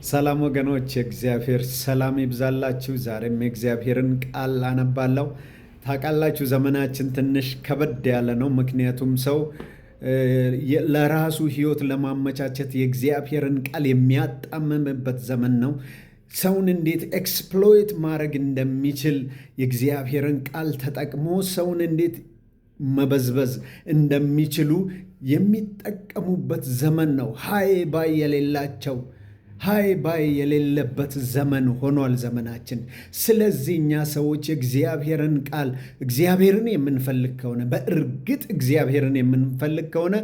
ሰላም ወገኖች፣ የእግዚአብሔር ሰላም ይብዛላችሁ። ዛሬም የእግዚአብሔርን ቃል አነባለሁ። ታውቃላችሁ ዘመናችን ትንሽ ከበድ ያለ ነው። ምክንያቱም ሰው ለራሱ ሕይወት ለማመቻቸት የእግዚአብሔርን ቃል የሚያጣምምበት ዘመን ነው። ሰውን እንዴት ኤክስፕሎይት ማድረግ እንደሚችል የእግዚአብሔርን ቃል ተጠቅሞ ሰውን እንዴት መበዝበዝ እንደሚችሉ የሚጠቀሙበት ዘመን ነው። ሃይ ባይ የሌለበት ዘመን ሆኗል ዘመናችን። ስለዚህ እኛ ሰዎች የእግዚአብሔርን ቃል እግዚአብሔርን የምንፈልግ ከሆነ በእርግጥ እግዚአብሔርን የምንፈልግ ከሆነ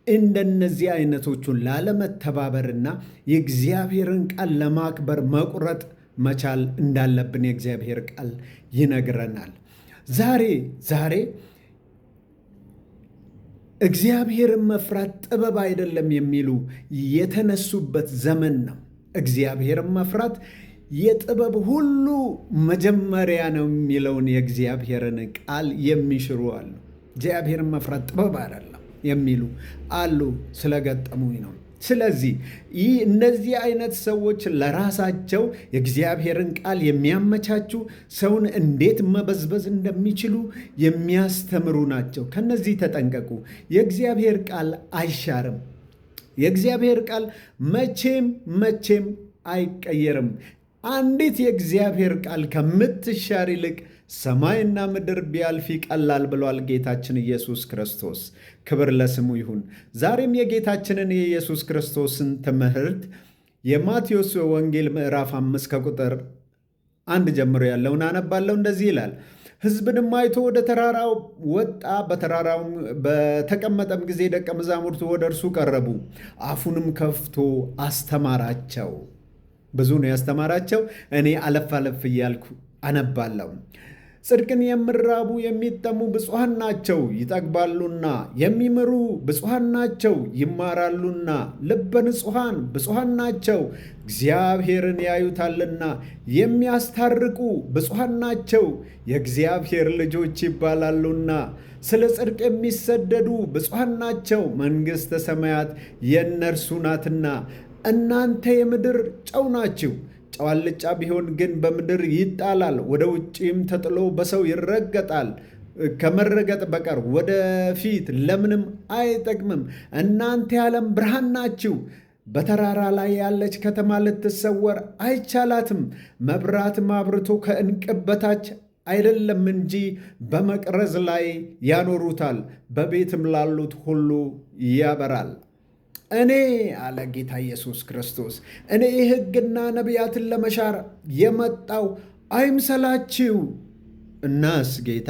እንደነዚህ አይነቶቹን ላለመተባበርና የእግዚአብሔርን ቃል ለማክበር መቁረጥ መቻል እንዳለብን የእግዚአብሔር ቃል ይነግረናል። ዛሬ እግዚአብሔርን መፍራት ጥበብ አይደለም የሚሉ የተነሱበት ዘመን ነው። እግዚአብሔርን መፍራት የጥበብ ሁሉ መጀመሪያ ነው የሚለውን የእግዚአብሔርን ቃል የሚሽሩ አሉ። እግዚአብሔርን መፍራት ጥበብ አይደለም የሚሉ አሉ። ስለገጠሙኝ ነው። ስለዚህ እነዚህ አይነት ሰዎች ለራሳቸው የእግዚአብሔርን ቃል የሚያመቻቹ ሰውን እንዴት መበዝበዝ እንደሚችሉ የሚያስተምሩ ናቸው። ከነዚህ ተጠንቀቁ። የእግዚአብሔር ቃል አይሻርም። የእግዚአብሔር ቃል መቼም አይቀየርም። አንዲት የእግዚአብሔር ቃል ከምትሻር ይልቅ ሰማይና ምድር ቢያልፍ ይቀላል ብሏል ጌታችን ኢየሱስ ክርስቶስ። ክብር ለስሙ ይሁን። ዛሬም የጌታችንን የኢየሱስ ክርስቶስን ትምህርት የማቴዎስ ወንጌል ምዕራፍ 5 ከቁጥር 1 ጀምሮ ያለውን አነባለሁ። እንደዚህ ይላል። ሕዝብንም አይቶ ወደ ተራራው ወጣ። በተራራውም በተቀመጠም ጊዜ ደቀ መዛሙርቱ ወደ እርሱ ቀረቡ። አፉንም ከፍቶ አስተማራቸው። ብዙ ነው ያስተማራቸው። እኔ አለፍ እያልኩ አነባለሁ። ጽድቅን የሚራቡ የሚጠሙ ብፁዓን ናቸው ይጠግባሉና፣ የሚምሩ ብፁዓን ናቸው ይማራሉና፣ ልበ ንጹሐን ብፁዓን ናቸው እግዚአብሔርን ያዩታልና፣ የሚያስታርቁ ብፁዓን ናቸው የእግዚአብሔር ልጆች ይባላሉና፣ ስለ ጽድቅ የሚሰደዱ ብፁዓን ናቸው መንግሥተ ሰማያት የእነርሱ ናትና። እናንተ የምድር ጨው ናችሁ። ጨው አልጫ ቢሆን ግን በምድር ይጣላል፣ ወደ ውጭም ተጥሎ በሰው ይረገጣል። ከመረገጥ በቀር ወደፊት ለምንም አይጠቅምም። እናንተ የዓለም ብርሃን ናችሁ። በተራራ ላይ ያለች ከተማ ልትሰወር አይቻላትም። መብራትም አብርቶ ከዕንቅብ በታች አይደለም እንጂ በመቅረዝ ላይ ያኖሩታል፣ በቤትም ላሉት ሁሉ ያበራል። እኔ አለ ጌታ ኢየሱስ ክርስቶስ፣ እኔ ሕግና ነቢያትን ለመሻር የመጣው አይምሰላችሁ። እናስ ጌታ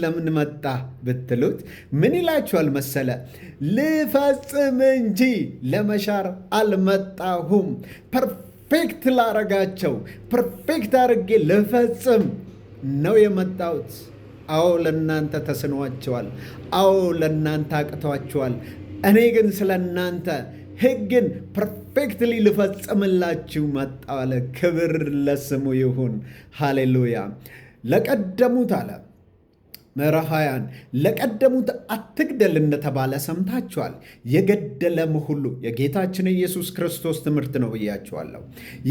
ለምን መጣ ብትሉት ምን ይላችኋል መሰለ? ልፈጽም እንጂ ለመሻር አልመጣሁም። ፐርፌክት ላረጋቸው፣ ፐርፌክት አድርጌ ልፈጽም ነው የመጣሁት። አዎ ለእናንተ ተስኗቸዋል። አዎ ለእናንተ አቅቷቸዋል። እኔ ግን ስለ እናንተ ሕግን ፐርፌክትሊ ልፈጽምላችሁ መጣሁ አለ። ክብር ለስሙ ይሁን። ሃሌሉያ። ለቀደሙት አለ ምዕራፍ 20 ለቀደሙት አትግደል እንደተባለ ሰምታችኋል። የገደለም ሁሉ የጌታችን ኢየሱስ ክርስቶስ ትምህርት ነው ብያችኋለሁ።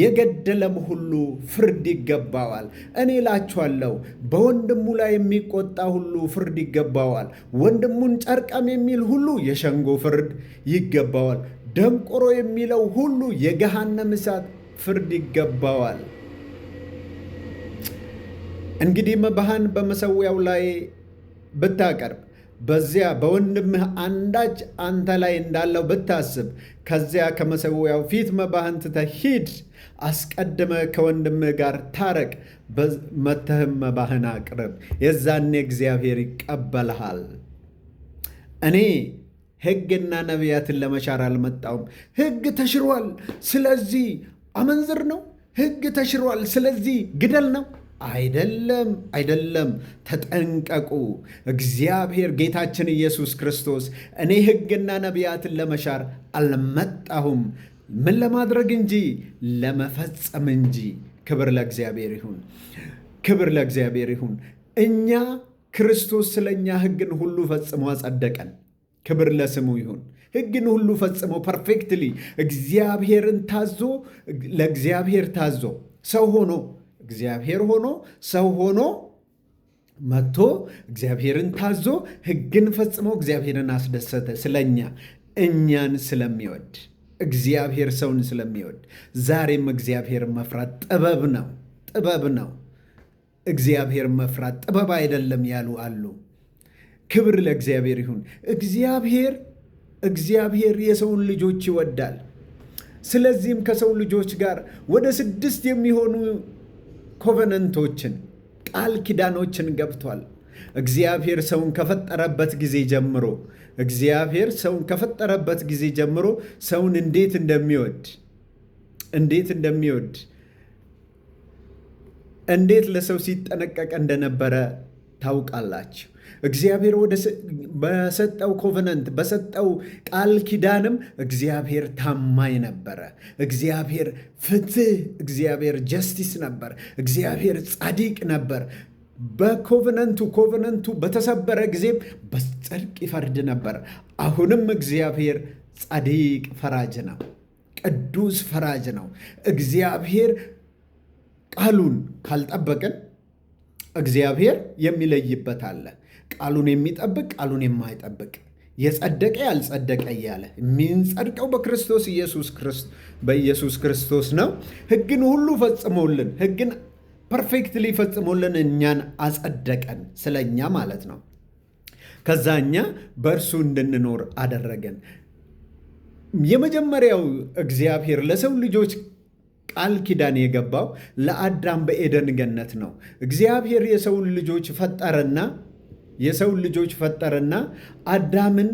የገደለም ሁሉ ፍርድ ይገባዋል። እኔ እላችኋለሁ በወንድሙ ላይ የሚቆጣ ሁሉ ፍርድ ይገባዋል። ወንድሙን ጨርቃም የሚል ሁሉ የሸንጎ ፍርድ ይገባዋል። ደንቆሮ የሚለው ሁሉ የገሃነም እሳት ፍርድ ይገባዋል። እንግዲህ መባህን በመሠዊያው ላይ ብታቀርብ፣ በዚያ በወንድምህ አንዳች አንተ ላይ እንዳለው ብታስብ፣ ከዚያ ከመሠዊያው ፊት መባህን ትተህ ሂድ። አስቀድመህ ከወንድምህ ጋር ታረቅ፣ መተህም መባህን አቅርብ። የዛኔ እግዚአብሔር ይቀበልሃል። እኔ ሕግና ነቢያትን ለመሻር አልመጣሁም። ሕግ ተሽሯል፣ ስለዚህ አመንዝር ነው። ሕግ ተሽሯል፣ ስለዚህ ግደል ነው። አይደለም። ተጠንቀቁ። እግዚአብሔር ጌታችን ኢየሱስ ክርስቶስ እኔ ሕግና ነቢያትን ለመሻር አልመጣሁም፣ ምን ለማድረግ እንጂ ለመፈጸም እንጂ። ክብር ለእግዚአብሔር ይሁን። እኛ ክርስቶስ ስለኛ ሕግን ሁሉ ፈጽሞ አጸደቀን። ክብር ለስሙ ይሁን። ሕግን ሁሉ ፈጽሞ ፐርፌክትሊ እግዚአብሔርን ታዞ ለእግዚአብሔር ታዞ ሰው ሆኖ እግዚአብሔር ሆኖ ሰው ሆኖ መጥቶ እግዚአብሔርን ታዞ ሕግን ፈጽሞ እግዚአብሔርን አስደሰተ። ስለኛ እኛን ስለሚወድ እግዚአብሔር ሰውን ስለሚወድ ዛሬም እግዚአብሔር መፍራት ጥበብ ነው፣ ጥበብ ነው። እግዚአብሔር መፍራት ጥበብ አይደለም ያሉ አሉ። ክብር ለእግዚአብሔር ይሁን። እግዚአብሔር የሰውን ልጆች ይወዳል። ስለዚህም ከሰው ልጆች ጋር ወደ 6 የሚሆኑ ኮቨነንቶችን ቃል ኪዳኖችን ገብቷል። እግዚአብሔር ሰውን ከፈጠረበት ጊዜ ጀምሮ ሰውን እንዴት እንደሚወድ እንዴት ለሰው ሲጠነቀቅ እንደነበረ ታውቃላችሁ። እግዚአብሔር በሰጠው ኮቨነንት በሰጠው ቃል ኪዳንም እግዚአብሔር ታማኝ ነበረ። እግዚአብሔር ፍትህ፣ እግዚአብሔር ጀስቲስ ነበር። እግዚአብሔር ጻድቅ ነበር። ኮቨነንቱ በተሰበረ ጊዜም በጽድቅ ይፈርድ ነበር። አሁንም እግዚአብሔር ጻድቅ ፈራጅ ነው፣ ቅዱስ ፈራጅ ነው። እግዚአብሔር ቃሉን ካልጠበቅን እግዚአብሔር የሚለይበት አለ። ቃሉን የሚጠብቅ ቃሉን የማይጠብቅ የጸደቀ ያልጸደቀ እያለ የሚንጸድቀው በኢየሱስ ክርስቶስ ነው። ሕግን ሁሉ ፈጽሞልን ሕግን ፐርፌክትሊ ፈጽሞልን እኛን አጸደቀን፣ ስለኛ ማለት ነው። ከዛ እኛ በእርሱ እንድንኖር አደረገን። የመጀመሪያው እግዚአብሔር ለሰው ልጆች ቃል ኪዳን የገባው ለአዳም በኤደን ገነት ነው። እግዚአብሔር የሰውን ልጆች ፈጠረና አዳምን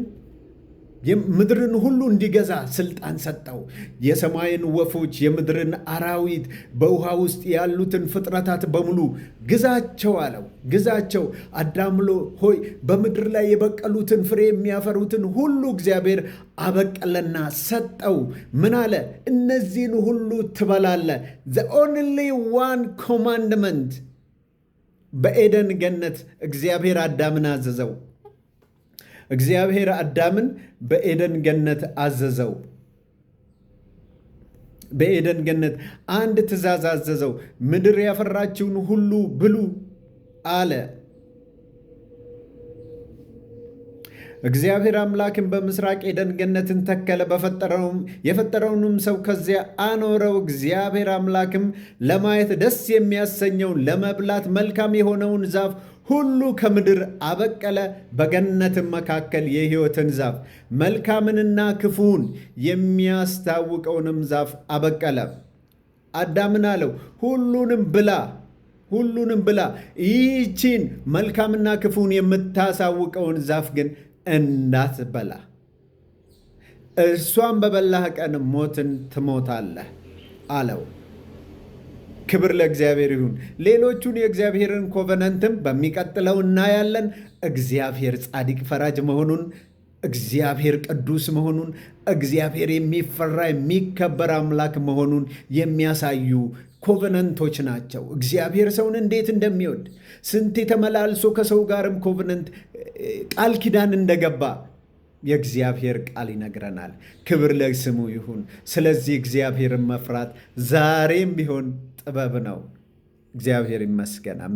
ምድርን ሁሉ እንዲገዛ ስልጣን ሰጠው። የሰማይን ወፎች፣ የምድርን አራዊት፣ በውሃ ውስጥ ያሉትን ፍጥረታት በሙሉ ግዛቸው አለው። ግዛቸው አዳም ሆይ በምድር ላይ የበቀሉትን ፍሬ የሚያፈሩትን ሁሉ እግዚአብሔር አበቀለና ሰጠው። ምን አለ? እነዚህን ሁሉ ትበላለ። the only one commandment በኤደን ገነት እግዚአብሔር አዳምን አዘዘው። እግዚአብሔር አዳምን በኤደን ገነት አዘዘው። በኤደን ገነት አንድ ትእዛዝ አዘዘው። ምድር ያፈራችውን ሁሉ ብሉ አለ። እግዚአብሔር አምላክን በምስራቅ ኤደን ገነትን ተከለ፣ የፈጠረውንም ሰው ከዚያ አኖረው። እግዚአብሔር አምላክም ለማየት ደስ የሚያሰኘውን ለመብላት መልካም የሆነውን ዛፍ ሁሉ ከምድር አበቀለ፣ በገነትም መካከል የሕይወትን ዛፍ መልካምንና ክፉን የሚያስታውቀውንም ዛፍ አበቀለ። አዳምን አለው ሁሉንም ብላ፣ ይህችን መልካምና ክፉን የምታሳውቀውን ዛፍ ግን እንዳትበላ፣ እርሷን በበላህ ቀን ሞትን ትሞታለህ አለው። ክብር ለእግዚአብሔር ይሁን። ሌሎቹን የእግዚአብሔርን ኮቨነንትም በሚቀጥለው እናያለን። እግዚአብሔር ጻድቅ ፈራጅ መሆኑን፣ እግዚአብሔር ቅዱስ መሆኑን፣ እግዚአብሔር የሚፈራ የሚከበር አምላክ መሆኑን የሚያሳዩ ኮቨነንቶች ናቸው። እግዚአብሔር ሰውን እንዴት እንደሚወድ ስንት የተመላልሶ ከሰው ጋርም ኮቨነንት ቃል ኪዳን እንደገባ የእግዚአብሔር ቃል ይነግረናል። ክብር ለስሙ ይሁን። ስለዚህ እግዚአብሔርን መፍራት ዛሬም ቢሆን ጥበብ ነው። እግዚአብሔር ይመስገን። አሜን።